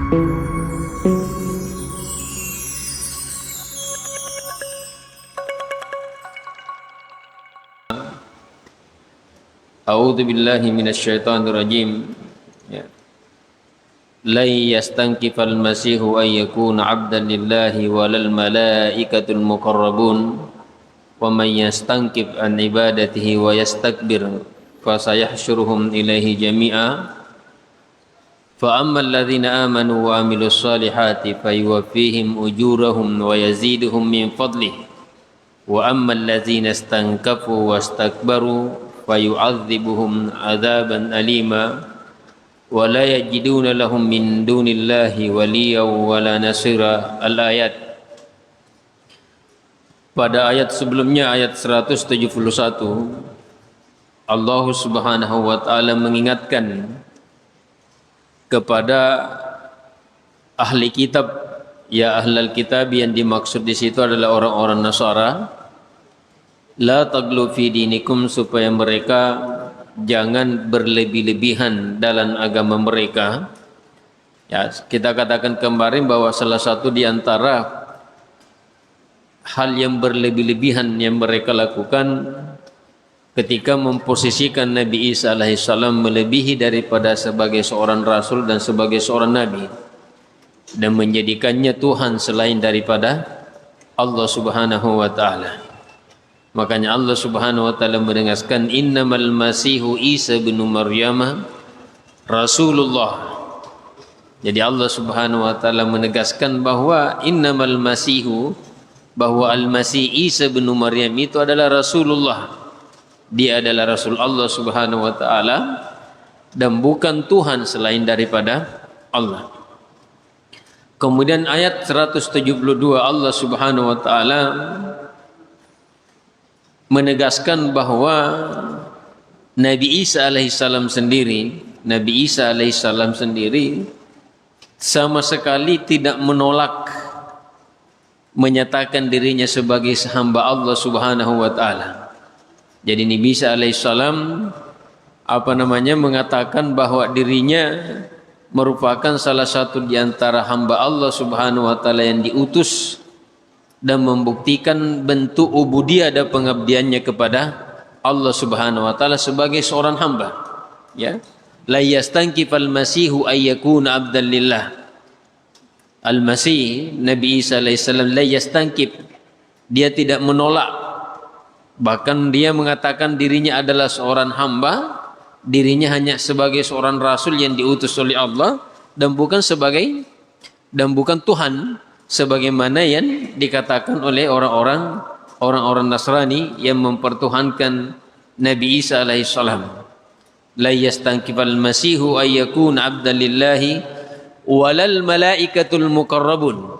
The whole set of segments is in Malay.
A'udzu billahi minasyaitonir rajim. Ya. La yastankifal masihu ay yakuna 'abdan lillahi walal malaikatul muqarrabun wa man yastankif an ibadatihi wa yastakbir fasayahsyuruhum ilaihi jami'a. Fa ammal ladzina amanu wa amilus solihati fayuwaffihim ujurahum wa yaziduhum min fadlihi wa ammal ladzina istankafu wastakbaru fayu'adzibuhum 'adzaban alima wa la yajiduna lahum min dunillahi waliyyan wa la nasira. Al-ayat. Pada ayat sebelumnya, ayat 171, Allah Subhanahu wa taala mengingatkan kepada ahli kitab, ya ahlal kitab, yang dimaksud di situ adalah orang-orang Nasara, la taglu fi dinikum, supaya mereka jangan berlebih-lebihan dalam agama mereka. Ya, kita katakan kemarin bahwa salah satu di antara hal yang berlebih-lebihan yang mereka lakukan ketika memposisikan Nabi Isa alaihissalam melebihi daripada sebagai seorang rasul dan sebagai seorang nabi, dan menjadikannya Tuhan selain daripada Allah Subhanahu wa taala. Makanya Allah Subhanahu wa taala menegaskan, innamal masihu Isa bin Maryam Rasulullah. Jadi Allah Subhanahu wa taala menegaskan bahwa innamal masihu, bahwa al-masih Isa bin Maryam itu adalah Rasulullah. Dia adalah Rasul Allah Subhanahu wa taala dan bukan Tuhan selain daripada Allah. Kemudian ayat 172 Allah Subhanahu wa taala menegaskan bahwa Nabi Isa alaihissalam sendiri, Nabi Isa alaihissalam sendiri sama sekali tidak menolak menyatakan dirinya sebagai hamba Allah Subhanahu wa taala. Jadi Nabi Isa alaihissalam mengatakan bahwa dirinya merupakan salah satu di antara hamba Allah Subhanahu wa taala yang diutus dan membuktikan bentuk ubudiyah dan pengabdiannya kepada Allah Subhanahu wa taala sebagai seorang hamba. Ya. La yastankifal masihu ay yakuna 'abdan lillah. Al-Masih Nabi Isa alaihissalam la yastankif, dia tidak menolak, bahkan dia mengatakan dirinya adalah seorang hamba, dirinya hanya sebagai seorang rasul yang diutus oleh Allah dan bukan Tuhan sebagaimana yang dikatakan oleh orang-orang Nasrani yang mempertuhankan Nabi Isa alaihissalam. La yastankifal masihu ay yakuna 'abdan lillahi walal malaikatul muqarrabun.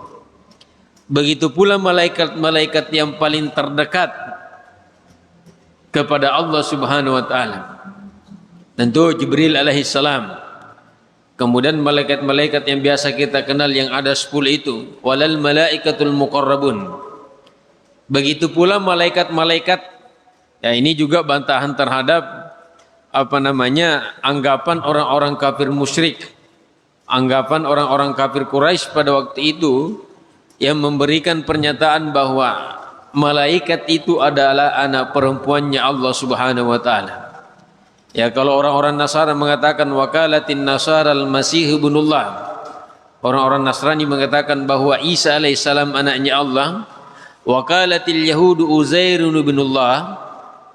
Begitu pula malaikat-malaikat yang paling terdekat kepada Allah Subhanahu wa taala. Tentu Jibril alaihissalam. Kemudian malaikat-malaikat yang biasa kita kenal yang ada 10 itu, walal malaikatul muqarrabun. Begitu pula malaikat-malaikat, ya ini juga bantahan terhadap anggapan orang-orang kafir musyrik, anggapan orang-orang kafir Quraisy pada waktu itu yang memberikan pernyataan bahwa malaikat itu adalah anak perempuannya Allah Subhanahu wa taala. Ya, kalau orang-orang Nasara mengatakan wakalatin Nasara al-Masih ibnullah, orang-orang Nasrani mengatakan bahwa Isa alaihissalam anaknya Allah. Wakalatil Yahudu Uzair ibnullah,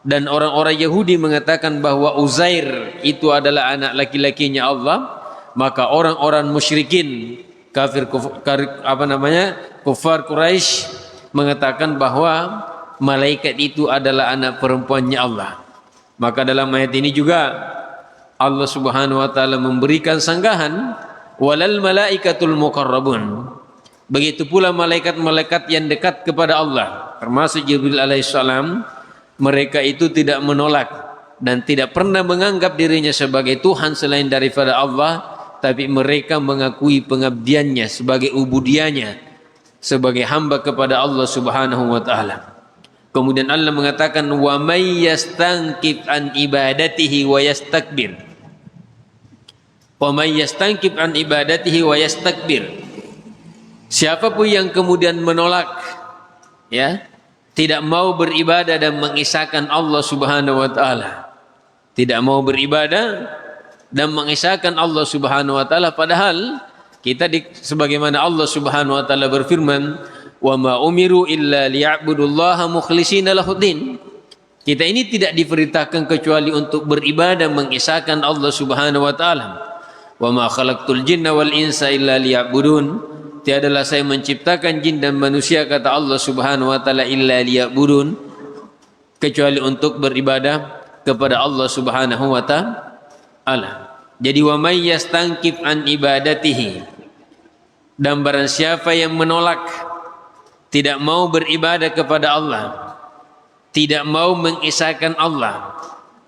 dan orang-orang Yahudi mengatakan bahwa Uzair itu adalah anak laki-lakinya Allah. Maka orang-orang musyrikin kufar Quraisy mengatakan bahwa malaikat itu adalah anak perempuannya Allah. Maka dalam ayat ini juga Allah Subhanahu wa taala memberikan sanggahan walal malaikatul muqarrabun. Begitu pula malaikat-malaikat yang dekat kepada Allah, termasuk Jibril alaihissalam, mereka itu tidak menolak dan tidak pernah menganggap dirinya sebagai Tuhan selain daripada Allah, tapi mereka mengakui pengabdiannya sebagai ubudiyahnya, sebagai hamba kepada Allah Subhanahu wa taala. Kemudian Allah mengatakan wa may yastankif an ibadatihi wa yastakbir. Wa may yastankib an ibadatihi wa yastakbir. Siapapun yang kemudian menolak, ya, tidak mau beribadah dan mengisahkan Allah Subhanahu wa taala. Tidak mau beribadah dan mengisahkan Allah Subhanahu wa taala, padahal kita sebagaimana Allah Subhanahu wa taala berfirman, "Wa ma umiru illa liya'budullaha mukhlishina lahuddin." Kita ini tidak diperintahkan kecuali untuk beribadah mengisahkan Allah Subhanahu wa taala. "Wa ma khalaqtul jinna wal insa illa liya'budun." Tiadalah saya menciptakan jin dan manusia, kata Allah Subhanahu wa taala, illa liya'budun, kecuali untuk beribadah kepada Allah Subhanahu wa taala. Jadi wa may yastankif an ibadatihi, dan barang siapa yang menolak, tidak mau beribadah kepada Allah, tidak mau mengisahkan Allah,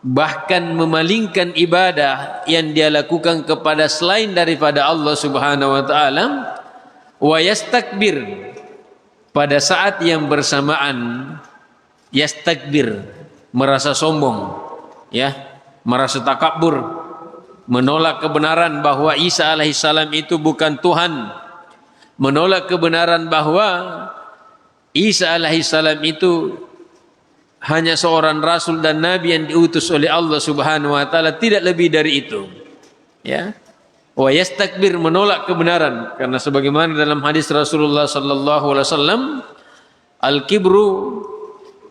bahkan memalingkan ibadah yang dia lakukan kepada selain daripada Allah Subhanahu wa taala, wa yastakbir, pada saat yang bersamaan yastakbir, merasa sombong, ya, merasa takabur, menolak kebenaran bahwa Isa alaihissalam itu bukan Tuhan, menolak kebenaran bahwa Isa alaihissalam itu hanya seorang rasul dan nabi yang diutus oleh Allah Subhanahu wa taala, tidak lebih dari itu, ya. Wa yastakbir, menolak kebenaran, karena sebagaimana dalam hadis Rasulullah sallallahu alaihi wasallam, al-kibru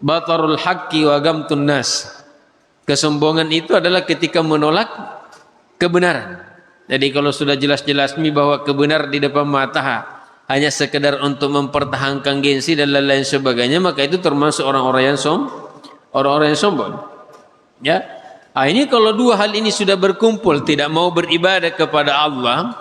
batarul haqqi wa gamtun nas. Kesombongan itu adalah ketika menolak kebenaran. Jadi kalau sudah jelas-jelas bahwa kebenaran di depan mata hanya sekedar untuk mempertahankan gengsi dan lain-lain sebagainya, maka itu termasuk orang-orang yang sombong. Ya. Ini kalau dua hal ini sudah berkumpul, tidak mau beribadah kepada Allah,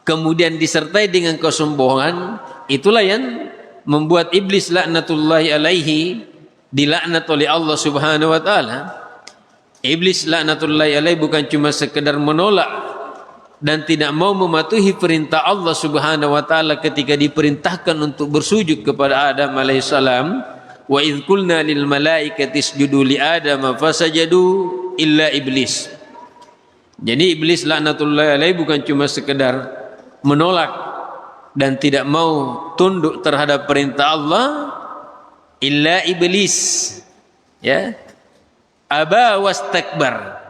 kemudian disertai dengan kesombongan, itulah yang membuat iblis laknatullahi alaihi dilaknat oleh Allah Subhanahu wa taala. Iblis laknatullahi alaihi bukan cuma sekedar menolak dan tidak mau mematuhi perintah Allah Subhanahu wa taala ketika diperintahkan untuk bersujud kepada Adam alaihissalam. Wa idz qulna lil malaikati isjudu li Adam fasajadu illa iblis. Jadi iblis laknatullahi alaihi bukan cuma sekedar menolak dan tidak mau tunduk terhadap perintah Allah, illa iblis, ya, aba wastakbar.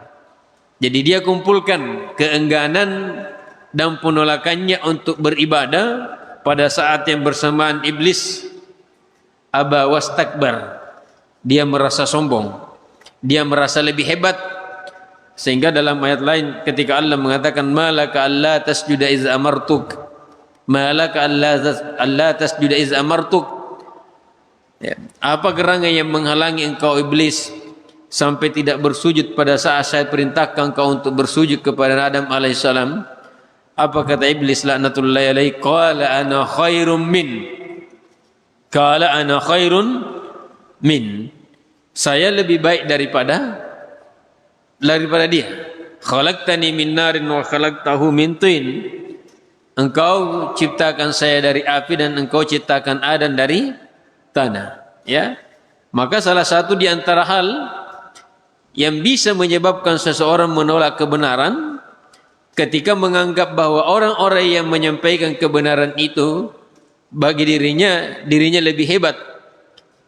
Jadi dia kumpulkan keengganan dan penolakannya untuk beribadah pada saat yang bersamaan iblis aba wastakbar, dia merasa sombong, dia merasa lebih hebat, sehingga dalam ayat lain ketika Allah mengatakan malaka alla tasjuda iz amartuk, malaka alla tasjuda iz amartuk, ya, apa gerangan yang menghalangi engkau iblis sampai tidak bersujud pada saat saya perintahkan engkau untuk bersujud kepada Adam alaihissalam? Apa kata iblis laknatullahi alaihi? Qala ana khairum min, qala ana khairun min, saya lebih baik daripada dia. Khalaqtani min narin wa khalaqtahu min tin, engkau ciptakan saya dari api dan engkau ciptakan Adam dari tanah, ya. Maka salah satu di antara hal yang bisa menyebabkan seseorang menolak kebenaran ketika menganggap bahwa orang-orang yang menyampaikan kebenaran itu bagi dirinya lebih hebat,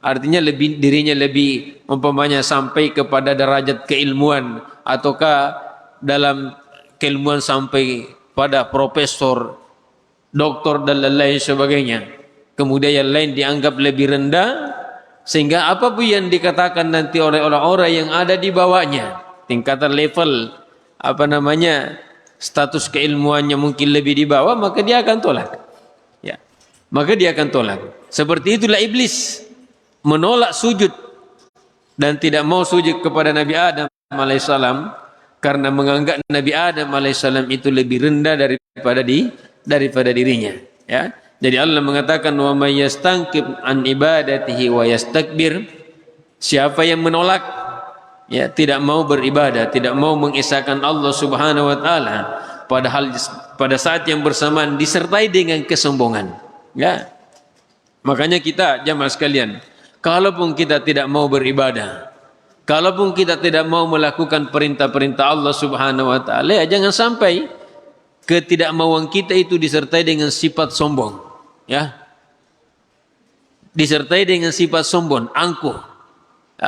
artinya dirinya lebih umpamanya sampai kepada derajat keilmuan, ataukah dalam keilmuan sampai pada profesor, doktor dan lain-lain sebagainya. Kemudian yang lain dianggap lebih rendah, sehingga apapun yang dikatakan nanti oleh orang-orang yang ada di bawahnya, tingkatan level status keilmuannya mungkin lebih di bawah, maka dia akan tolak. Ya. Maka dia akan tolak. Seperti itulah iblis menolak sujud dan tidak mau sujud kepada Nabi Adam alaihissalam karena menganggap Nabi Adam alaihissalam itu lebih rendah daripada dirinya, ya. Jadi Allah mengatakan wa may yastankib an ibadatihi wa yastakbir, siapa yang menolak, ya, tidak mau beribadah, tidak mau mengisahkan Allah Subhanahu wa taala, padahal pada saat yang bersamaan disertai dengan kesombongan, ya. Makanya kita jamaah sekalian, kalaupun kita tidak mau beribadah, kalaupun kita tidak mau melakukan perintah-perintah Allah Subhanahu wa taala, ya, jangan sampai ketidakmauan kita itu disertai dengan sifat sombong, ya. Disertai dengan sifat sombong, angkuh,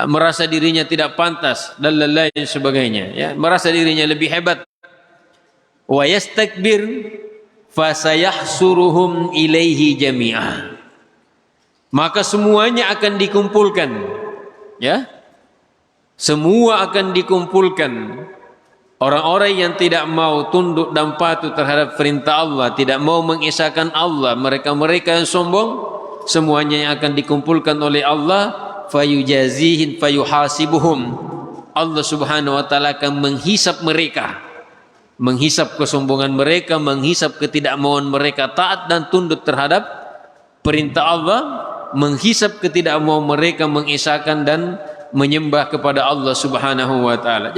merasa dirinya tidak pantas dan lain sebagainya, ya, merasa dirinya lebih hebat. Wa yastakbir fasayahsuruhum ilaihi jami'ah. Maka semuanya akan dikumpulkan, ya. Semua akan dikumpulkan. Orang-orang yang tidak mau tunduk dan patuh terhadap perintah Allah, tidak mau mengesahkan Allah, mereka-mereka yang sombong, semuanya yang akan dikumpulkan oleh Allah, fayujazihin fayuhasibuhum. Allah Subhanahu wa taala akan menghisap mereka, menghisap kesombongan mereka, menghisap ketidakmauan mereka taat dan tunduk terhadap perintah Allah, menghisap ketidakmauan mereka mengesahkan dan menyembah kepada Allah Subhanahu wa taala.